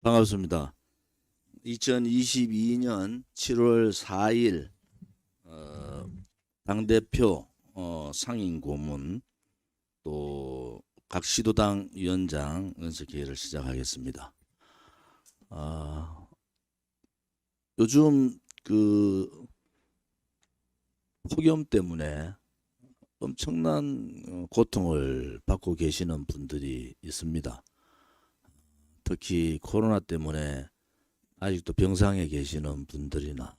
반갑습니다. 2022년 7월 4일 당대표 상임 고문 또 각 시도당 위원장 연설기회를 시작하겠습니다. 요즘 그 폭염 때문에 엄청난 고통을 받고 계시는 분들이 있습니다. 특히 코로나 때문에 아직도 병상에 계시는 분들이나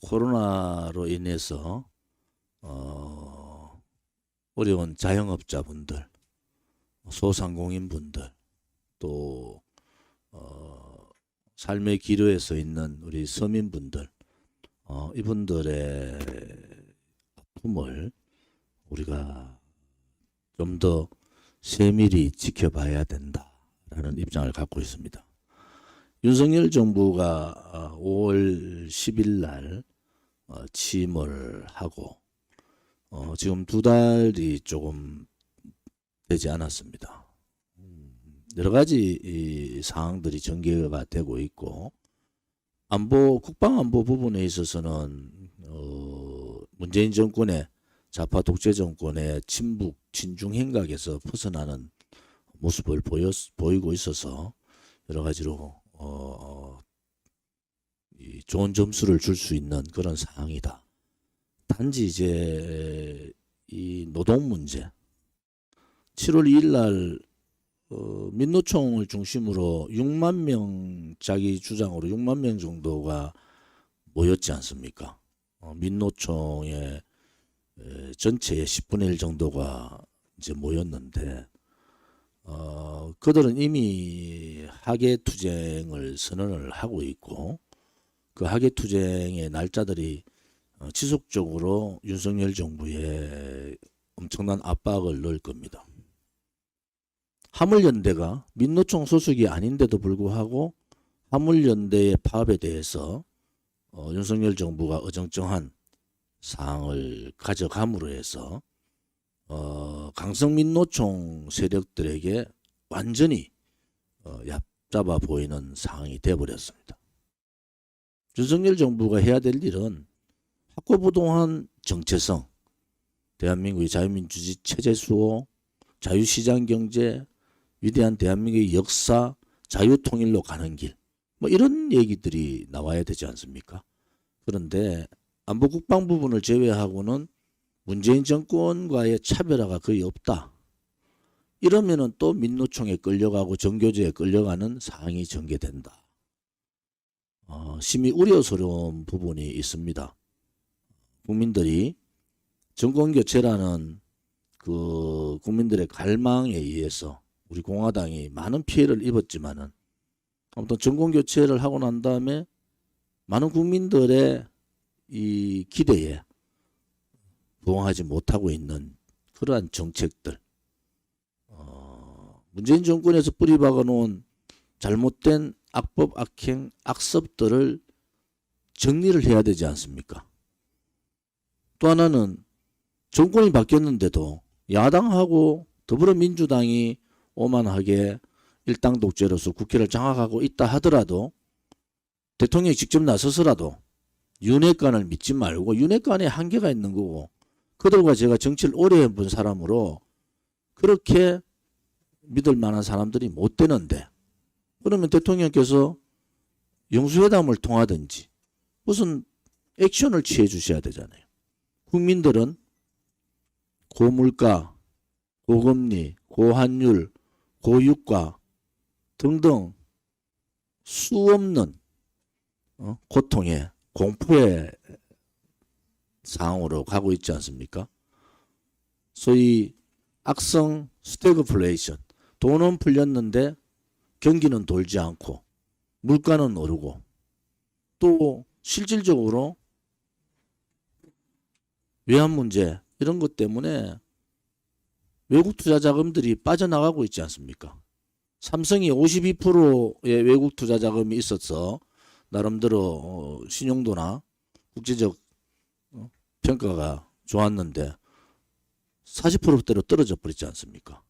코로나로 인해서 어려운 자영업자분들, 소상공인분들, 또 삶의 기로에 서 있는 우리 서민분들, 이분들의 아픔을 우리가 좀 더 세밀히 지켜봐야 된다라는 입장을 갖고 있습니다. 윤석열 정부가 5월 10일 날 취임을 하고 지금 2달이 조금 되지 않았습니다. 여러 가지 사항들이 전개가 되고 있고 국방안보 부분에 있어서는 문재인 정권의 좌파 독재 정권의 친북 친중 행각에서 벗어나는 모습을 보이고 있어서 여러 가지로 좋은 점수를 줄 수 있는 그런 사항이다. 단지 이제 이 노동 문제 7월 2일 날 민노총을 중심으로 6만 명 자기 주장으로 6만 명 정도가 모였지 않습니까? 민노총의 전체의 10분의 1 정도가 이제 모였는데 그들은 이미 하계투쟁을 선언을 하고 있고 그 하계투쟁의 날짜들이 지속적으로 윤석열 정부에 엄청난 압박을 넣을 겁니다. 화물연대가 민노총 소속이 아닌데도 불구하고 화물연대의 파업에 대해서 윤석열 정부가 어정쩡한 사항을 가져감으로 해서 강성민노총 세력들에게 완전히 얕잡아 보이는 상황이 되어버렸습니다. 윤석열 정부가 해야 될 일은 확고부동한 정체성, 대한민국의 자유민주주의 체제 수호, 자유시장경제, 위대한 대한민국의 역사, 자유통일로 가는 길, 뭐 이런 얘기들이 나와야 되지 않습니까? 그런데 안보국방 부분을 제외하고는 문재인 정권과의 차별화가 거의 없다. 이러면은 또 민노총에 끌려가고 정교제에 끌려가는 상황이 전개된다. 심히 우려스러운 부분이 있습니다. 국민들이 정권교체라는 그 국민들의 갈망에 의해서 우리 공화당이 많은 피해를 입었지만은 아무튼 정권교체를 하고 난 다음에 많은 국민들의 이 기대에 부응하지 못하고 있는 그러한 정책들, 문재인 정권에서 뿌리박아 놓은 잘못된 악법, 악행, 악습들을 정리를 해야 되지 않습니까? 또 하나는 정권이 바뀌었는데도 야당하고 더불어민주당이 오만하게 일당 독재로서 국회를 장악하고 있다 하더라도 대통령이 직접 나서서라도 윤핵관을 믿지 말고 윤핵관에 한계가 있는 거고 그들과 제가 정치를 오래 해본 사람으로 그렇게 믿을 만한 사람들이 못 되는데 그러면 대통령께서 영수회담을 통하든지 무슨 액션을 취해 주셔야 되잖아요. 국민들은 고물가, 고금리, 고환율, 고유가 등등 수없는 고통에 공포의 상황으로 가고 있지 않습니까? 소위 악성 스태그플레이션, 돈은 풀렸는데 경기는 돌지 않고 물가는 오르고 또 실질적으로 외환 문제 이런 것 때문에 외국 투자 자금들이 빠져나가고 있지 않습니까? 삼성이 52%의 외국 투자 자금이 있어서 나름대로 신용도나 국제적 평가가 좋았는데 40%대로 떨어져 버리지 않습니까?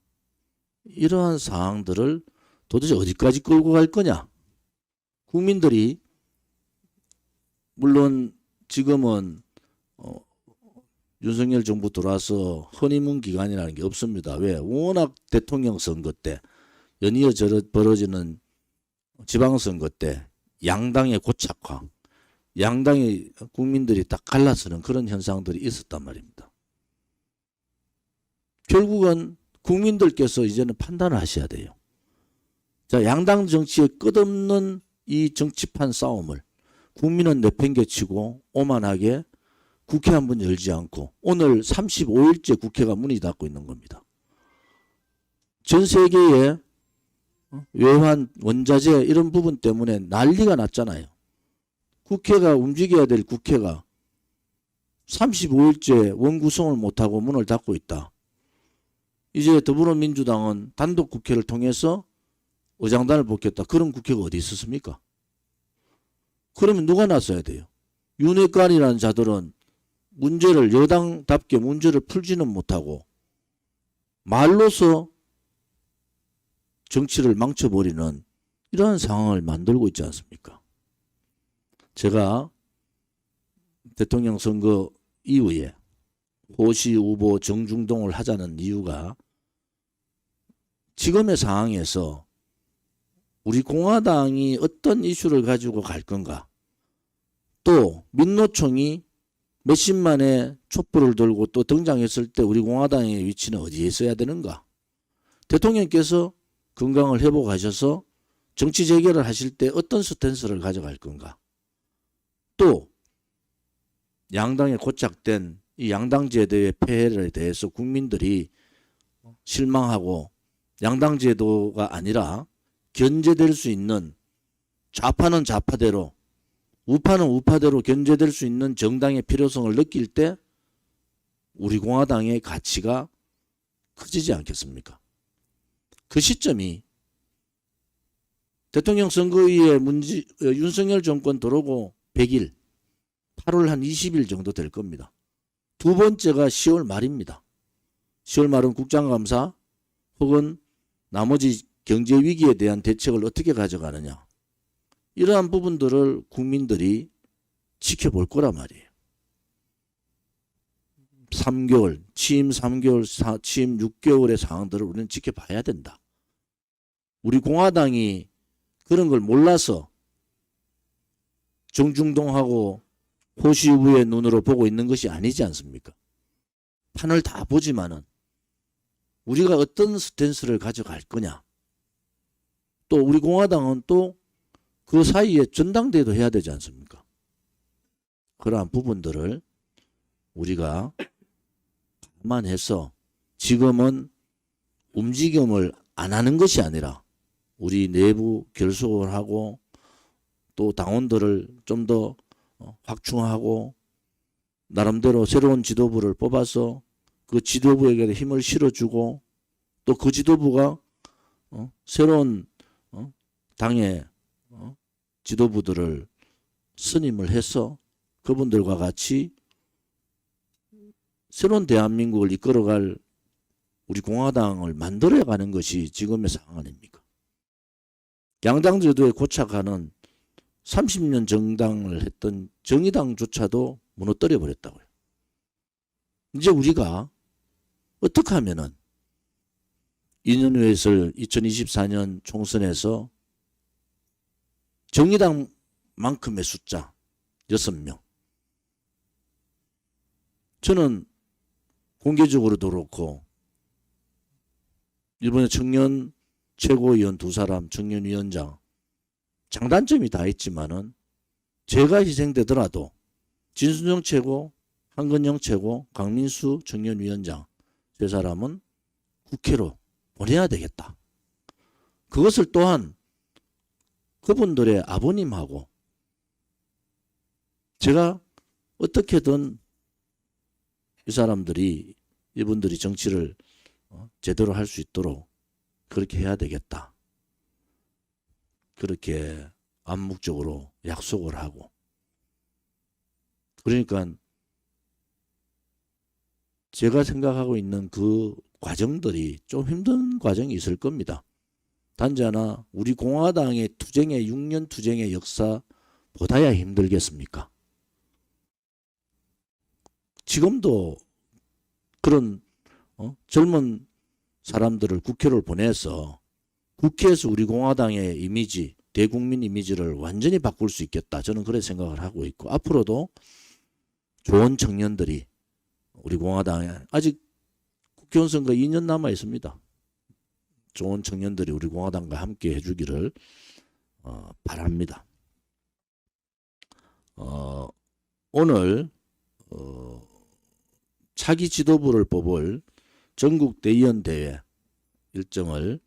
이러한 사항들을 도대체 어디까지 끌고 갈 거냐? 국민들이 물론 지금은 윤석열 정부 들어와서 허니문 기간이라는 게 없습니다. 왜? 워낙 대통령 선거 때 연이어 벌어지는 지방선거 때 양당의 고착화, 양당의 국민들이 딱 갈라서는 그런 현상들이 있었단 말입니다. 결국은 국민들께서 이제는 판단을 하셔야 돼요. 자, 양당 정치의 끝없는 이 정치판 싸움을 국민은 내팽개치고 오만하게 국회 한 번 열지 않고 오늘 35일째 국회가 문이 닫고 있는 겁니다. 전 세계에 외환, 원자재 이런 부분 때문에 난리가 났잖아요. 국회가 움직여야 될 국회가 35일째 원구성을 못하고 문을 닫고 있다. 이제 더불어민주당은 단독 국회를 통해서 의장단을 뽑겠다. 그런 국회가 어디 있었습니까? 그러면 누가 나서야 돼요? 윤핵관이라는 자들은 문제를 여당답게 문제를 풀지는 못하고 말로서 정치를 망쳐버리는 이러한 상황을 만들고 있지 않습니까? 제가 대통령 선거 이후에 호시 후보 정중동을 하자는 이유가 지금의 상황에서 우리 공화당이 어떤 이슈를 가지고 갈 건가, 또 민노총이 몇십만의 촛불을 들고 또 등장했을 때 우리 공화당의 위치는 어디에 있어야 되는가, 대통령께서 건강을 회복하셔서 정치 재개를 하실 때 어떤 스탠스를 가져갈 건가, 또 양당에 고착된 이 양당제도의 폐해에 대해서 국민들이 실망하고 양당제도가 아니라 견제될 수 있는, 좌파는 좌파대로 우파는 우파대로 견제될 수 있는 정당의 필요성을 느낄 때 우리 공화당의 가치가 커지지 않겠습니까? 그 시점이 대통령 선거에 윤석열 정권 들어오고 100일, 8월 한 20일 정도 될 겁니다. 두 번째가 10월 말입니다. 10월 말은 국정감사 혹은 나머지 경제 위기에 대한 대책을 어떻게 가져가느냐, 이러한 부분들을 국민들이 지켜볼 거란 말이에요. 3개월, 취임 3개월, 취임 6개월의 상황들을 우리는 지켜봐야 된다. 우리 공화당이 그런 걸 몰라서 정중동하고 호시 후보의 눈으로 보고 있는 것이 아니지 않습니까? 판을 다 보지만은 우리가 어떤 스탠스를 가져갈 거냐, 또 우리 공화당은 또 그 사이에 전당대회도 해야 되지 않습니까? 그러한 부분들을 우리가 감안해서 지금은 움직임을 안 하는 것이 아니라 우리 내부 결속을 하고 또 당원들을 좀 더 확충하고 나름대로 새로운 지도부를 뽑아서 그 지도부에게 힘을 실어주고 또 그 지도부가 새로운 당의 지도부들을 선임을 해서 그분들과 같이 새로운 대한민국을 이끌어갈 우리 공화당을 만들어가는 것이 지금의 상황 아닙니까? 양당 제도에 고착하는 30년 정당을 했던 정의당조차도 무너뜨려 버렸다고요. 이제 우리가 어떻게 하면은 2년 후에 있을 2024년 총선에서 정의당만큼의 숫자 6명, 저는 공개적으로도 그렇고 일본의 청년 최고위원 2사람, 청년위원장, 장단점이 다 있지만은 제가 희생되더라도 진순정 최고, 한건영 최고, 강민수 청년위원장 3사람은 국회로 보내야 되겠다. 그것을 또한 그분들의 아버님하고 제가 어떻게든 이 사람들이, 이분들이 정치를 제대로 할 수 있도록 그렇게 해야 되겠다. 그렇게 암묵적으로 약속을 하고, 그러니까 제가 생각하고 있는 그 과정들이 좀 힘든 과정이 있을 겁니다. 단지 하나, 우리 공화당의 투쟁의 6년 투쟁의 역사 보다야 힘들겠습니까? 지금도 그런 젊은 사람들을 국회를 보내서 국회에서 우리 공화당의 이미지, 대국민 이미지를 완전히 바꿀 수 있겠다. 저는 그렇게 생각을 하고 있고, 앞으로도 좋은 청년들이 우리 공화당에, 아직 국회의원 선거 2년 남아 있습니다. 좋은 청년들이 우리 공화당과 함께 해주기를 바랍니다. 오늘 차기 지도부를 뽑을 전국 대의원 대회 일정을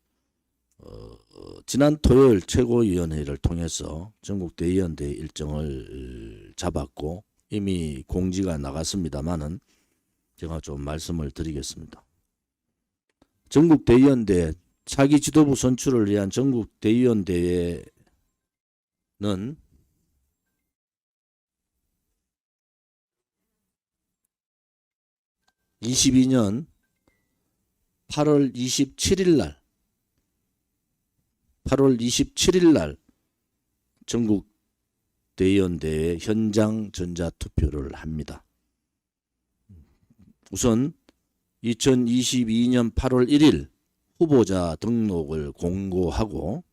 지난 토요일 최고위원회를 통해서 전국 대의원 대회 일정을 잡았고 이미 공지가 나갔습니다만은 제가 좀 말씀을 드리겠습니다. 전국 대의원 대회 차기 지도부 선출을 위한 전국 대의원 대회는 22년 8월 27일 날 전국 대의원 대회 현장 전자투표를 합니다. 우선 2022년 8월 1일 후보자 등록을 공고하고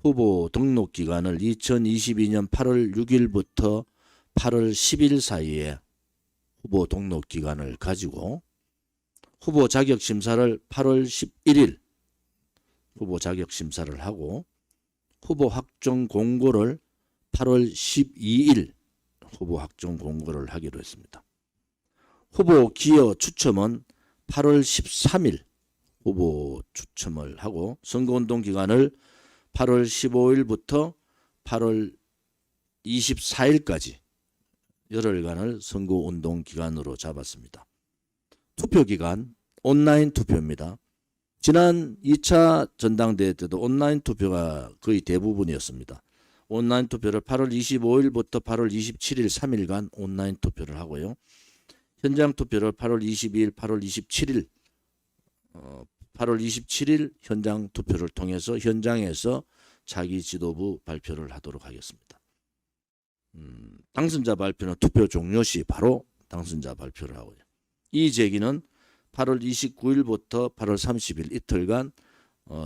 후보 등록 기간을 2022년 8월 6일부터 8월 10일 사이에 후보 등록 기간을 가지고 후보 자격 심사를 8월 11일 후보 자격 심사를 하고 후보 확정 공고를 8월 12일 후보 확정 공고를 하기로 했습니다. 후보 기여 추첨은 8월 13일 후보 추첨을 하고 선거운동 기간을 8월 15일부터 8월 24일까지 열흘간을 선거운동 기간으로 잡았습니다. 투표 기간 온라인 투표입니다. 지난 2차 전당대회 때도 온라인 투표가 거의 대부분이었습니다. 온라인 투표를 8월 25일부터 8월 27일 3일간 온라인 투표를 하고요. 현장 투표를 8월 22일, 8월 27일 현장 투표를 통해서 현장에서 차기 지도부 발표를 하도록 하겠습니다. 당선자 발표는 투표 종료 시 바로 당선자 발표를 하고요. 이 제기는 8월 29일부터 8월 30일 이틀간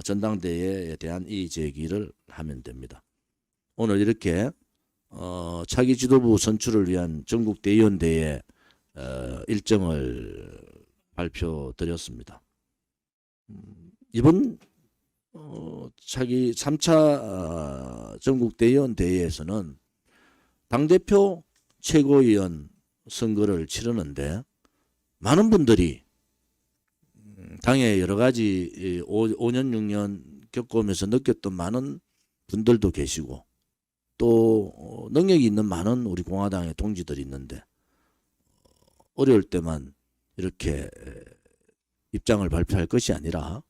전당대회에 대한 이 제기를 하면 됩니다. 오늘 이렇게 차기 지도부 선출을 위한 전국 대의원 대회 일정을 발표드렸습니다. 이번 차기 3차 전국 대의원 대회에서는 당대표 최고위원 선거를 치르는데 많은 분들이 당에 여러 가지 5년 6년 겪어오면서 느꼈던 많은 분들도 계시고 또 능력이 있는 많은 우리 공화당의 동지들이 있는데 어려울 때만 이렇게 입장을 발표할 것이 아니라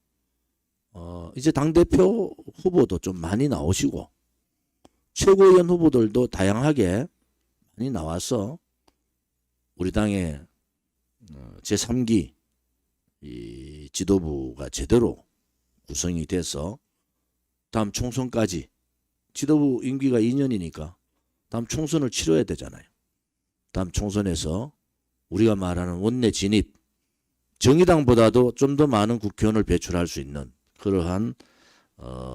이제 당대표 후보도 좀 많이 나오시고 최고위원 후보들도 다양하게 많이 나와서 우리 당의 제3기 이 지도부가 제대로 구성이 돼서 다음 총선까지 지도부 임기가 2년이니까 다음 총선을 치러야 되잖아요. 다음 총선에서 우리가 말하는 원내 진입 정의당보다도 좀 더 많은 국회의원을 배출할 수 있는 그러한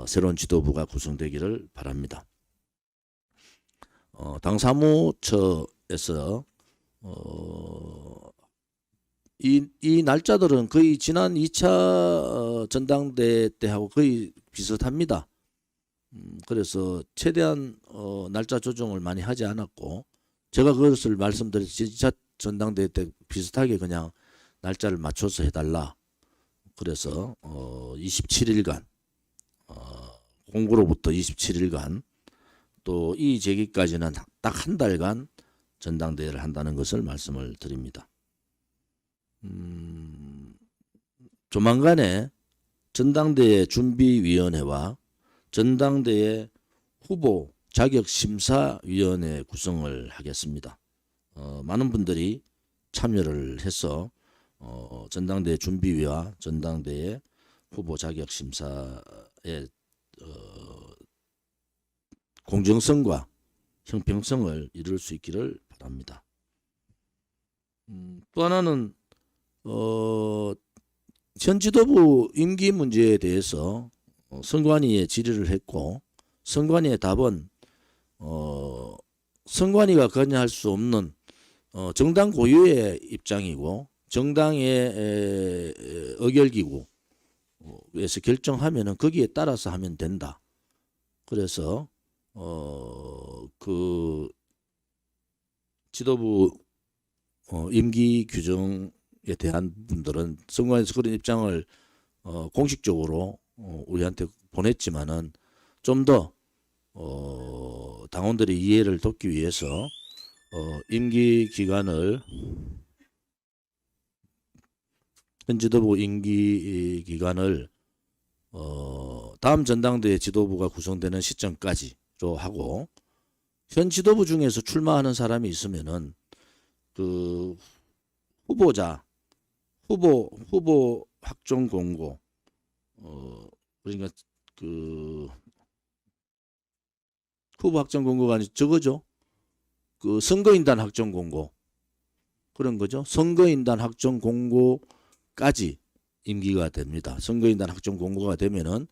새로운 지도부가 구성되기를 바랍니다. 당 사무처에서 이 날짜들은 거의 지난 2차 전당대회 때하고 거의 비슷합니다. 그래서 최대한 날짜 조정을 많이 하지 않았고 제가 그것을 말씀드렸지 2차 전당대회 때 비슷하게 그냥 날짜를 맞춰서 해달라. 그래서 27일간 공고로부터 27일간 또 이 제기까지는 딱 한 달간 전당대회를 한다는 것을 말씀을 드립니다. 조만간에 전당대회 준비위원회와 전당대회 후보 자격심사위원회 구성을 하겠습니다. 많은 분들이 참여를 해서 전당대회 준비위와 전당대회 후보 자격 심사의 공정성과 형평성을 이룰 수 있기를 바랍니다. 또 하나는 현 지도부 임기 문제에 대해서 선관위에 질의를 했고, 선관위의 답은 선관위가 관여할 수 없는 정당 고유의 입장이고, 정당의 의결기구에서 결정하면은 거기에 따라서 하면 된다. 그래서 그 지도부 임기 규정에 대한 분들은 선관위에서 그런 입장을 공식적으로 우리한테 보냈지만은 좀 더 당원들의 이해를 돕기 위해서 임기 기간을 현 지도부 임기 기간을 다음 전당대회 지도부가 구성되는 시점까지로 하고, 현 지도부 중에서 출마하는 사람이 있으면은 그 후보 확정 공고, 그러니까 그 후보 확정 공고가 아니 저거죠. 그 선거인단 확정 공고, 그런 거죠. 선거인단 확정 공고까지 임기가 됩니다. 선거인단 확정 공고가 되면은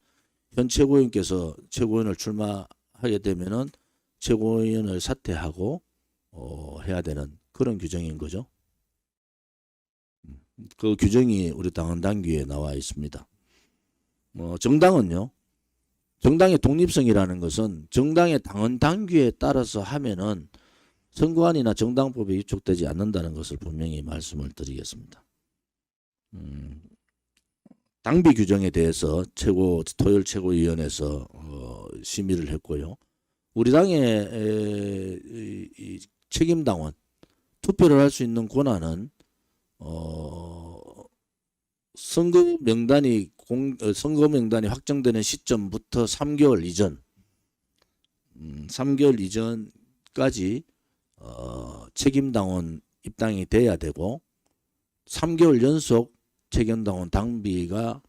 현 최고위원께서 최고위원을 출마하게 되면은 최고위원을 사퇴하고 해야 되는 그런 규정인 거죠. 그 규정이 우리 당헌 당규에 나와 있습니다. 정당은요, 정당의 독립성이라는 것은 정당의 당헌 당규에 따라서 하면은 선관위나 정당법에 위촉되지 않는다는 것을 분명히 말씀을 드리겠습니다. 당비 규정에 대해서 토요일 최고위원회에서 심의를 했고요. 우리 당의 책임당원 투표를 할 수 있는 권한은 선거 명단이 확정되는 시점부터 3개월 이전, 3개월 이전까지 책임당원 입당이 돼야 되고, 3개월 연속 책임당원 당비가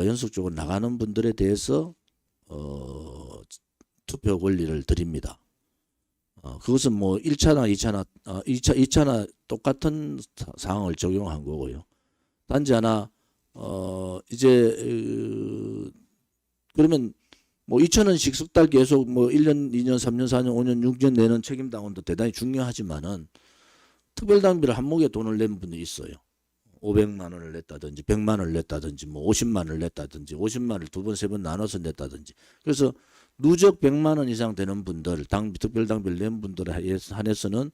연속적으로 나가는 분들에 대해서 투표 권리를 드립니다. 그것은 뭐 1차나 2차나 똑같은 사항을 적용한 거고요. 단지 하나 이제 그러면 뭐 2,000원씩 석 달 계속 뭐 1년, 2년, 3년, 4년, 5년, 6년 내는 책임당원도 대단히 중요하지만은 특별당비를 한 목에 돈을 낸 분이 있어요. 500만 원을 냈다든지 100만 원을 냈다든지 뭐 50만 원을 냈다든지 50만 원을 두 번, 세 번 나눠서 냈다든지. 그래서 누적 100만 원 이상 되는 분들, 특별당비를 낸 분들에 한해서는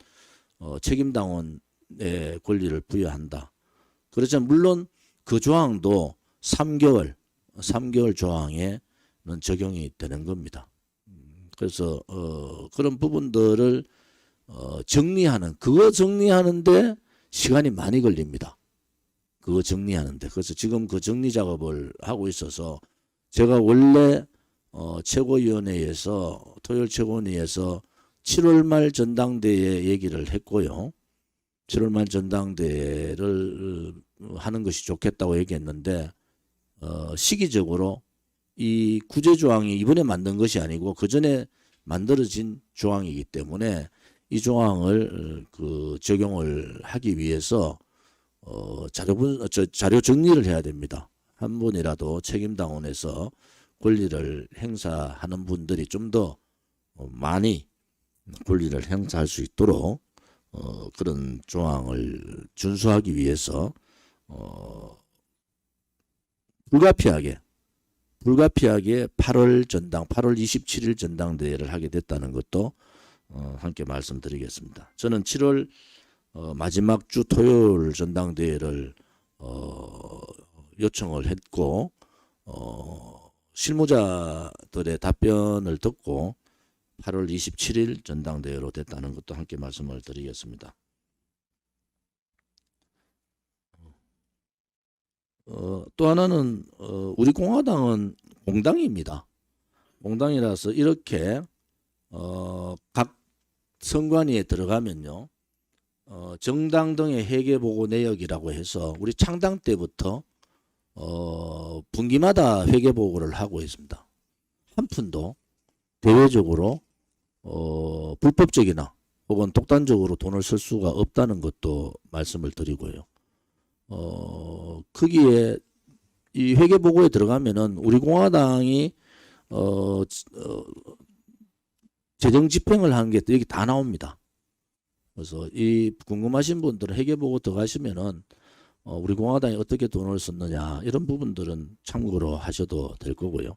책임당원의 권리를 부여한다. 그렇지만 물론 그 조항도 3개월 조항에는 적용이 되는 겁니다. 그래서 그런 부분들을 정리하는데 시간이 많이 걸립니다. 그거 정리하는데. 그래서 지금 그 정리 작업을 하고 있어서 제가 원래 최고위원회에서 토요일 최고위원회에서 7월 말 전당대회 얘기를 했고요. 7월 말 전당대회를 하는 것이 좋겠다고 얘기했는데 시기적으로 이 구제조항이 이번에 만든 것이 아니고 그 전에 만들어진 조항이기 때문에 이 조항을 적용을 하기 위해서 자료 정리를 해야 됩니다. 한 분이라도 책임당원에서 권리를 행사하는 분들이 좀 더 많이 권리를 행사할 수 있도록 그런 조항을 준수하기 위해서 불가피하게 8월 27일 전당대회를 하게 됐다는 것도 함께 말씀드리겠습니다. 저는 7월 마지막 주 토요일 전당대회를 요청을 했고 실무자들의 답변을 듣고 8월 27일 전당대회로 됐다는 것도 함께 말씀을 드리겠습니다. 또 하나는 우리 공화당은 공당입니다. 공당이라서 이렇게 각 선관위에 들어가면요, 정당 등의 회계보고 내역이라고 해서 우리 창당 때부터 분기마다 회계 보고를 하고 있습니다. 한 푼도 대외적으로 불법적이나 혹은 독단적으로 돈을 쓸 수가 없다는 것도 말씀을 드리고요. 거기에 이 회계 보고에 들어가면은 우리 공화당이 재정 집행을 하는 게 여기 다 나옵니다. 그래서 이 궁금하신 분들은 회계 보고 들어가시면은 우리 공화당이 어떻게 돈을 썼느냐 이런 부분들은 참고로 하셔도 될 거고요.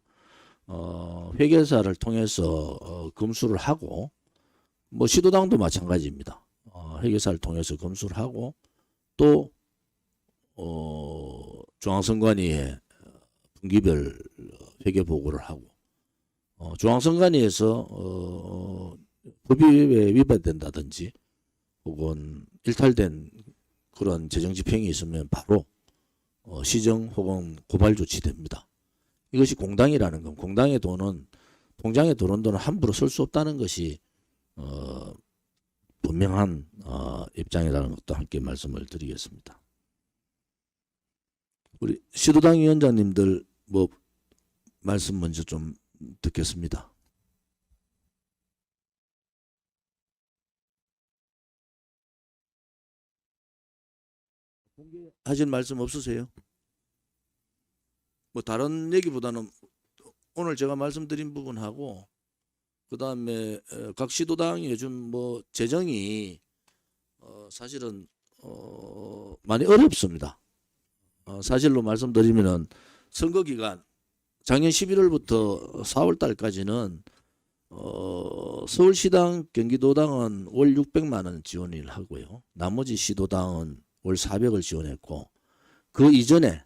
회계사를 통해서 검수를 하고 뭐 시도당도 마찬가지입니다. 회계사를 통해서 검수를 하고 또 중앙선관위에 분기별 회계 보고를 하고 중앙선관위에서 법에 위반된다든지 혹은 일탈된 그런 재정집행이 있으면 바로 시정 혹은 고발 조치됩니다. 이것이 공당이라는 건 공당의 돈은 통장에 들어온 돈을 함부로 쓸 수 없다는 것이 분명한 입장이라는 것도 함께 말씀을 드리겠습니다. 우리 시도당 위원장님들 뭐 말씀 먼저 좀 듣겠습니다. 하실 말씀 없으세요? 뭐 다른 얘기보다는 오늘 제가 말씀드린 부분하고 그 다음에 각 시도당이 요즘 뭐 재정이 사실은 많이 어렵습니다. 사실로 말씀드리면은 선거 기간 작년 11월부터 4월 달까지는 서울시당, 경기도당은 월 600만 원 지원을 하고요. 나머지 시도당은 월 400을 지원했고 그 이전에는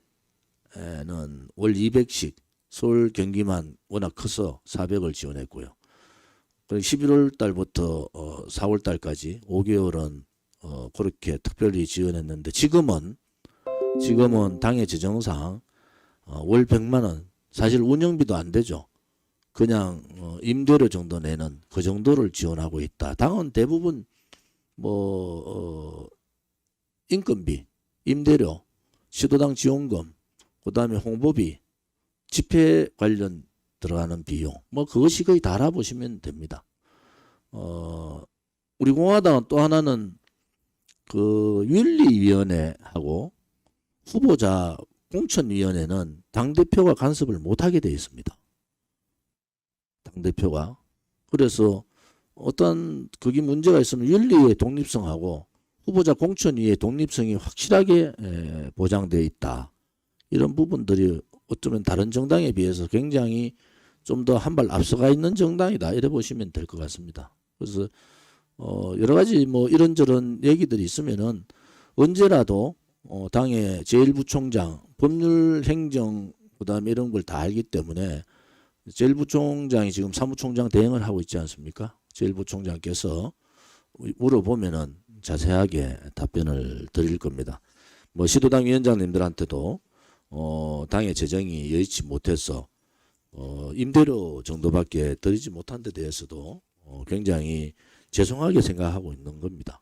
월 200씩 서울, 경기만 워낙 커서 400을 지원했고요. 11월 달부터 4월 달까지 5개월은 그렇게 특별히 지원했는데 지금은 당의 재정상 월 100만 원 사실 운영비도 안 되죠. 그냥 임대료 정도 내는 그 정도를 지원하고 있다. 당은 대부분 뭐 인건비, 임대료, 시도당 지원금, 그다음에 홍보비, 집회 관련 들어가는 비용 뭐 그것이 거의 다 알아보시면 됩니다. 우리 공화당은 또 하나는 그 윤리위원회하고 후보자 공천위원회는 당대표가 간섭을 못하게 되어 있습니다. 당대표가. 그래서 어떤 그게 문제가 있으면 윤리의 독립성하고 후보자 공천위의 독립성이 확실하게 보장되어 있다. 이런 부분들이 어쩌면 다른 정당에 비해서 굉장히 좀 더 한 발 앞서가 있는 정당이다. 이래 보시면 될 것 같습니다. 그래서 여러 가지 뭐 이런저런 얘기들이 있으면은 언제라도 당의 제1부총장, 법률행정 그다음에 이런 걸 다 알기 때문에 제1부총장이 지금 사무총장 대행을 하고 있지 않습니까? 제1부총장께서 물어보면은 자세하게 답변을 드릴 겁니다. 뭐 시도당 위원장님들한테도 당의 재정이 여의치 못해서 임대료 정도밖에 드리지 못한 데 대해서도 굉장히 죄송하게 생각하고 있는 겁니다.